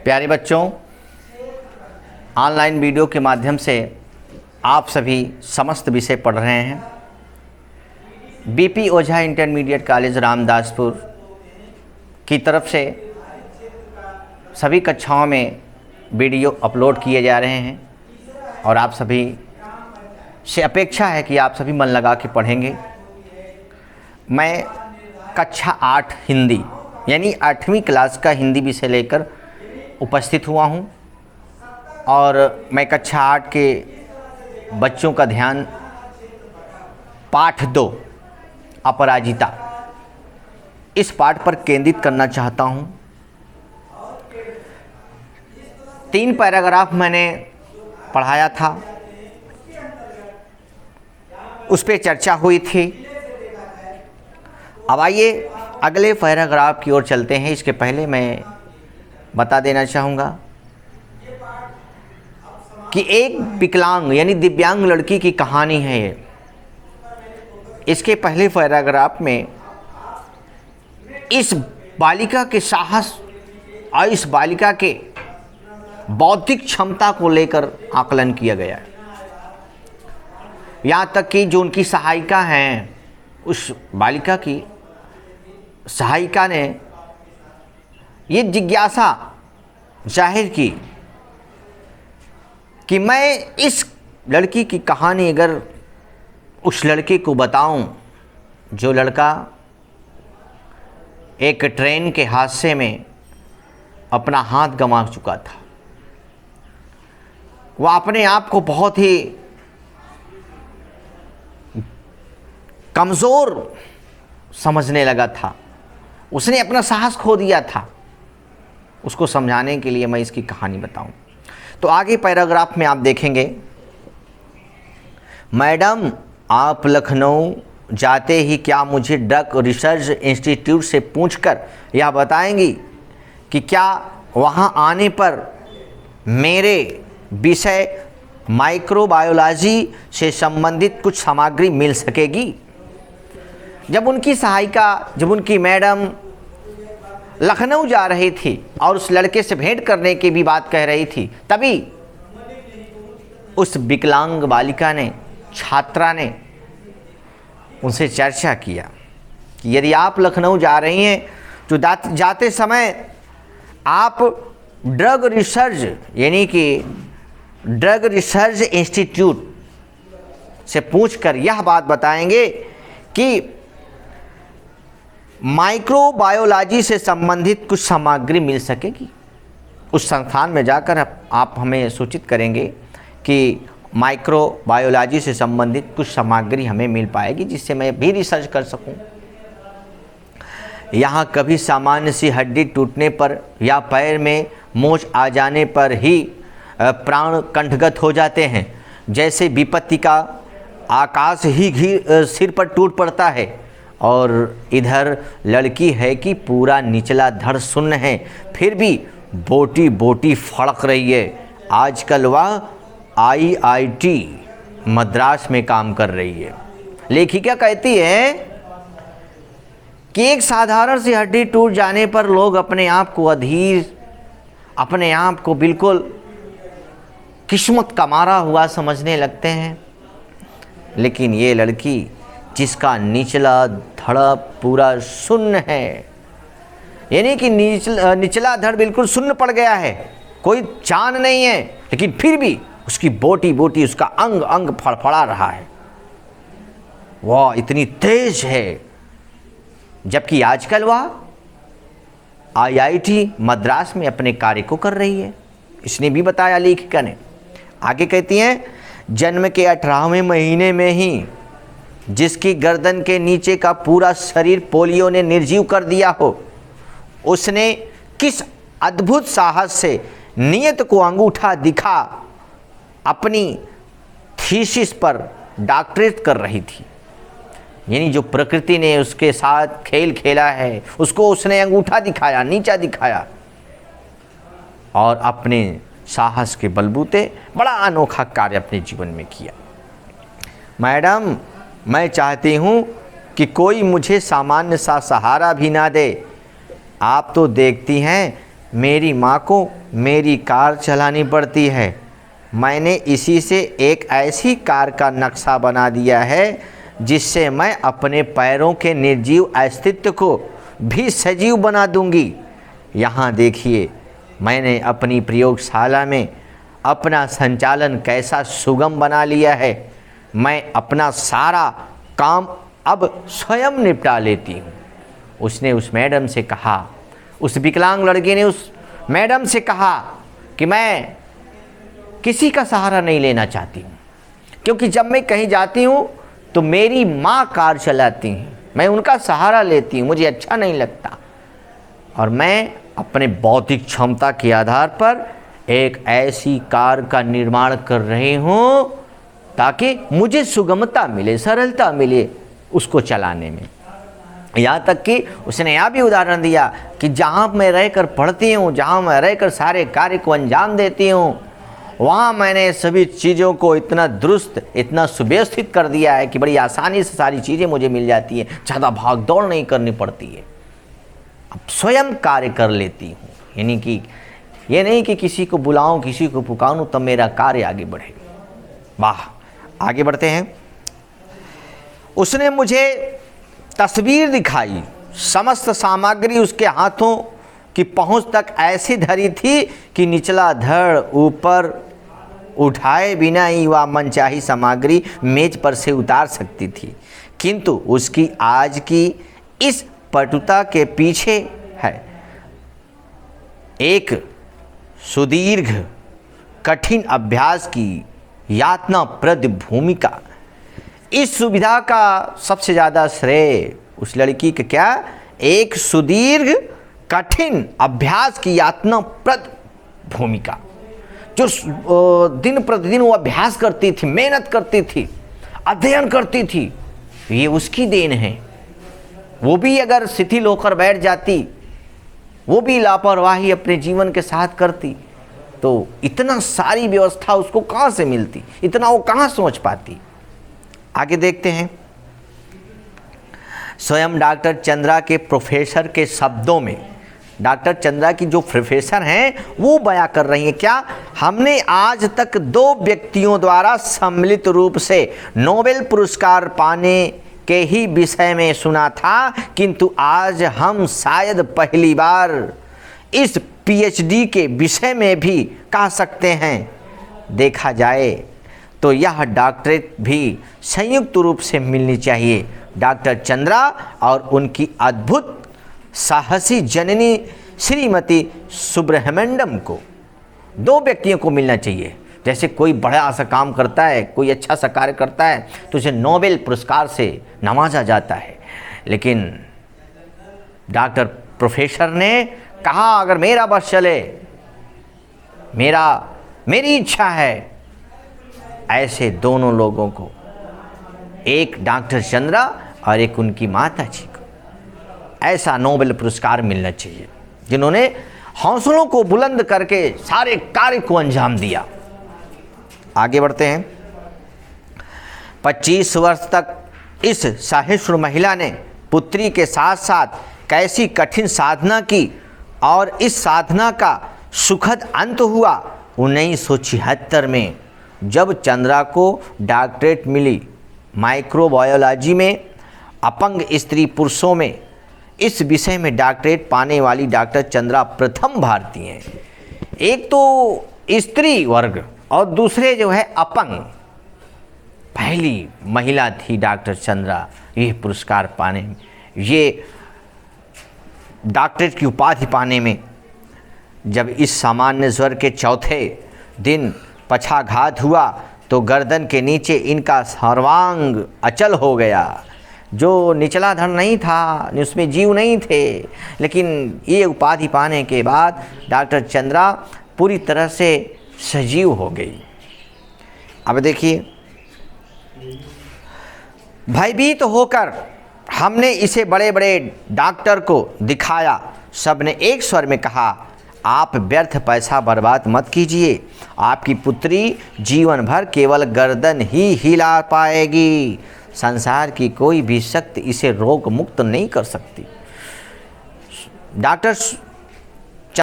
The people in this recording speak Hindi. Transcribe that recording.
प्यारे बच्चों, ऑनलाइन वीडियो के माध्यम से आप सभी समस्त विषय पढ़ रहे हैं। बीपी ओझा इंटरमीडिएट कॉलेज रामदासपुर की तरफ से सभी कक्षाओं में वीडियो अपलोड किए जा रहे हैं और आप सभी से अपेक्षा है कि आप सभी मन लगा के पढ़ेंगे। मैं कक्षा 8 हिंदी यानी 8वीं क्लास का हिंदी विषय लेकर उपस्थित हुआ हूं और मैं कक्षा 8 के बच्चों का ध्यान पाठ 2 अपराजिता इस पाठ पर केंद्रित करना चाहता हूं। 3 पैराग्राफ मैंने पढ़ाया था, उस पर चर्चा हुई थी। अब आइए अगले पैराग्राफ की ओर चलते हैं। इसके पहले मैं बता देना चाहूँगा कि एक विकलांग यानी दिव्यांग लड़की की कहानी है ये। इसके पहले पैराग्राफ में इस बालिका के साहस और इस बालिका के बौद्धिक क्षमता को लेकर आकलन किया गया है। यहाँ तक कि जो उनकी सहायिका हैं, उस बालिका की सहायिका ने ये जिज्ञासा जाहिर की कि मैं इस लड़की की कहानी अगर उस लड़के को बताऊं, जो लड़का एक ट्रेन के हादसे में अपना हाथ गंवा चुका था। वह अपने आप को बहुत ही कमज़ोर समझने लगा था, उसने अपना साहस खो दिया था। उसको समझाने के लिए मैं इसकी कहानी बताऊं। तो आगे पैराग्राफ में आप देखेंगे, मैडम आप लखनऊ जाते ही क्या मुझे ड्रग रिसर्च इंस्टीट्यूट से पूछकर यह बताएंगी कि क्या वहां आने पर मेरे विषय माइक्रोबायोलॉजी से संबंधित कुछ सामग्री मिल सकेगी। जब उनकी सहायिका, जब उनकी मैडम लखनऊ जा रही थी और उस लड़के से भेंट करने की भी बात कह रही थी, तभी उस विकलांग बालिका ने, छात्रा ने उनसे चर्चा किया कि यदि आप लखनऊ जा रही हैं तो जाते समय आप ड्रग रिसर्च यानी कि ड्रग रिसर्च इंस्टीट्यूट से पूछकर यह बात बताएंगे कि माइक्रोबायोलॉजी से संबंधित कुछ सामग्री मिल सकेगी। उस संस्थान में जाकर आप हमें सूचित करेंगे कि माइक्रोबायोलॉजी से संबंधित कुछ सामग्री हमें मिल पाएगी जिससे मैं भी रिसर्च कर सकूं। यहाँ कभी सामान्य सी हड्डी टूटने पर या पैर में मोच आ जाने पर ही प्राण कंठगत हो जाते हैं, जैसे विपत्ति का आकाश ही सिर पर टूट पड़ता है। और इधर लड़की है कि पूरा निचला धड़ शून्य है, फिर भी बोटी बोटी फड़क रही है। आजकल वह IIT मद्रास में काम कर रही है। लेखिका कहती है कि एक साधारण सी हड्डी टूट जाने पर लोग अपने आप को अधीर, अपने आप को बिल्कुल किस्मत का मारा हुआ समझने लगते हैं। लेकिन ये लड़की जिसका निचला धड़ पूरा शून्य है, यानी कि निचला धड़ बिल्कुल शून्य पड़ गया है, कोई जान नहीं है, लेकिन फिर भी उसकी बोटी बोटी, उसका अंग अंग फड़फड़ा रहा है, वह इतनी तेज है। जबकि आजकल वह IIT मद्रास में अपने कार्य को कर रही है। इसने भी बताया लेखिका ने। आगे कहती हैं, जन्म के 18वें महीने में ही जिसकी गर्दन के नीचे का पूरा शरीर पोलियो ने निर्जीव कर दिया हो, उसने किस अद्भुत साहस से नियत को अंगूठा दिखा अपनी थीसिस पर डॉक्टरेट कर रही थी। यानी जो प्रकृति ने उसके साथ खेल खेला है, उसको उसने अंगूठा दिखाया, नीचा दिखाया और अपने साहस के बलबूते बड़ा अनोखा कार्य अपने जीवन में किया। मैडम मैं चाहती हूँ कि कोई मुझे सामान्य सा सहारा भी ना दे। आप तो देखती हैं मेरी माँ को मेरी कार चलानी पड़ती है। मैंने इसी से एक ऐसी कार का नक्शा बना दिया है जिससे मैं अपने पैरों के निर्जीव अस्तित्व को भी सजीव बना दूंगी। यहाँ देखिए, मैंने अपनी प्रयोगशाला में अपना संचालन कैसा सुगम बना लिया है। मैं अपना सारा काम अब स्वयं निपटा लेती हूँ। उसने उस मैडम से कहा, उस विकलांग लड़की ने उस मैडम से कहा कि मैं किसी का सहारा नहीं लेना चाहती हूँ, क्योंकि जब मैं कहीं जाती हूँ तो मेरी माँ कार चलाती हैं, मैं उनका सहारा लेती हूँ, मुझे अच्छा नहीं लगता। और मैं अपने बौद्धिक क्षमता के आधार पर एक ऐसी कार का निर्माण कर रही हूँ ताकि मुझे सुगमता मिले, सरलता मिले उसको चलाने में। यहाँ तक कि उसने यह भी उदाहरण दिया कि जहाँ मैं रहकर पढ़ती हूँ, जहाँ मैं रहकर सारे कार्य को अंजाम देती हूँ, वहाँ मैंने सभी चीज़ों को इतना दुरुस्त, इतना सुव्यवस्थित कर दिया है कि बड़ी आसानी से सारी चीज़ें मुझे मिल जाती हैं, ज़्यादा भाग दौड़ नहीं करनी पड़ती है। अब स्वयं कार्य कर लेती हूँ, यानी कि ये नहीं कि किसी को बुलाऊं, किसी को पुकारूं तब मेरा कार्य आगे बढ़े। वाह, आगे बढ़ते हैं। उसने मुझे तस्वीर दिखाई, समस्त सामग्री उसके हाथों की पहुंच तक ऐसी धरी थी कि निचला धड़ ऊपर उठाए बिना ही वह मनचाही सामग्री मेज पर से उतार सकती थी। किंतु उसकी आज की इस पटुता के पीछे है एक सुदीर्घ कठिन अभ्यास की यातनाप्रद भूमिका। इस सुविधा का सबसे ज़्यादा श्रेय उस लड़की के क्या, एक सुदीर्घ कठिन अभ्यास की यातनाप्रद भूमिका, जो दिन प्रतिदिन वो अभ्यास करती थी, मेहनत करती थी, अध्ययन करती थी, ये उसकी देन है। वो भी अगर शिथिल होकर बैठ जाती, वो भी लापरवाही अपने जीवन के साथ करती, तो इतना सारी व्यवस्था उसको कहाँ से मिलती, इतना वो कहाँ सोच पाती। आगे देखते हैं। स्वयं डॉक्टर चंद्रा के प्रोफेसर के शब्दों में, डॉक्टर चंद्रा की जो प्रोफेसर हैं वो बयां कर रही हैं क्या, हमने आज तक 2 व्यक्तियों द्वारा सम्मिलित रूप से नोबेल पुरस्कार पाने के ही विषय में सुना था, किंतु आज हम शायद पहली बार इस पीएचडी के विषय में भी कह सकते हैं। देखा जाए तो यह डॉक्टरेट भी संयुक्त रूप से मिलनी चाहिए डॉक्टर चंद्रा और उनकी अद्भुत साहसी जननी श्रीमती सुब्रह्मण्यम को। 2 व्यक्तियों को मिलना चाहिए। जैसे कोई बड़ा सा काम करता है, कोई अच्छा सा कार्य करता है तो उसे नोबेल पुरस्कार से नवाजा जाता है, लेकिन डॉक्टर प्रोफेसर ने कहा अगर मेरा बस चले, मेरी इच्छा है, ऐसे दोनों लोगों को, एक डॉक्टर चंद्रा और एक उनकी माता जी को, ऐसा नोबेल पुरस्कार मिलना चाहिए जिन्होंने हौसलों को बुलंद करके सारे कार्य को अंजाम दिया। आगे बढ़ते हैं। 25 वर्ष तक इस सहिष्णु महिला ने पुत्री के साथ साथ कैसी कठिन साधना की और इस साधना का सुखद अंत हुआ 1976 में, जब चंद्रा को डॉक्टरेट मिली माइक्रोबायोलॉजी में। अपंग स्त्री पुरुषों में इस विषय में डॉक्टरेट पाने वाली डॉक्टर चंद्रा प्रथम भारतीय हैं। एक तो स्त्री वर्ग और दूसरे जो है अपंग, पहली महिला थी डॉक्टर चंद्रा ये पुरस्कार पाने में, ये डॉक्टरेट की उपाधि पाने में। जब इस सामान्य ज्वर के चौथे दिन पक्षाघात हुआ तो गर्दन के नीचे इनका सर्वांग अचल हो गया। जो निचला धड़ नहीं था, उसमें जीव नहीं थे, लेकिन ये उपाधि पाने के बाद डॉक्टर चंद्रा पूरी तरह से सजीव हो गई। अब देखिए, भयभीत होकर हमने इसे बड़े बड़े डॉक्टर को दिखाया। सबने एक स्वर में कहा, आप व्यर्थ पैसा बर्बाद मत कीजिए, आपकी पुत्री जीवन भर केवल गर्दन ही हिला पाएगी, संसार की कोई भी शक्ति इसे रोग मुक्त नहीं कर सकती। डॉक्टर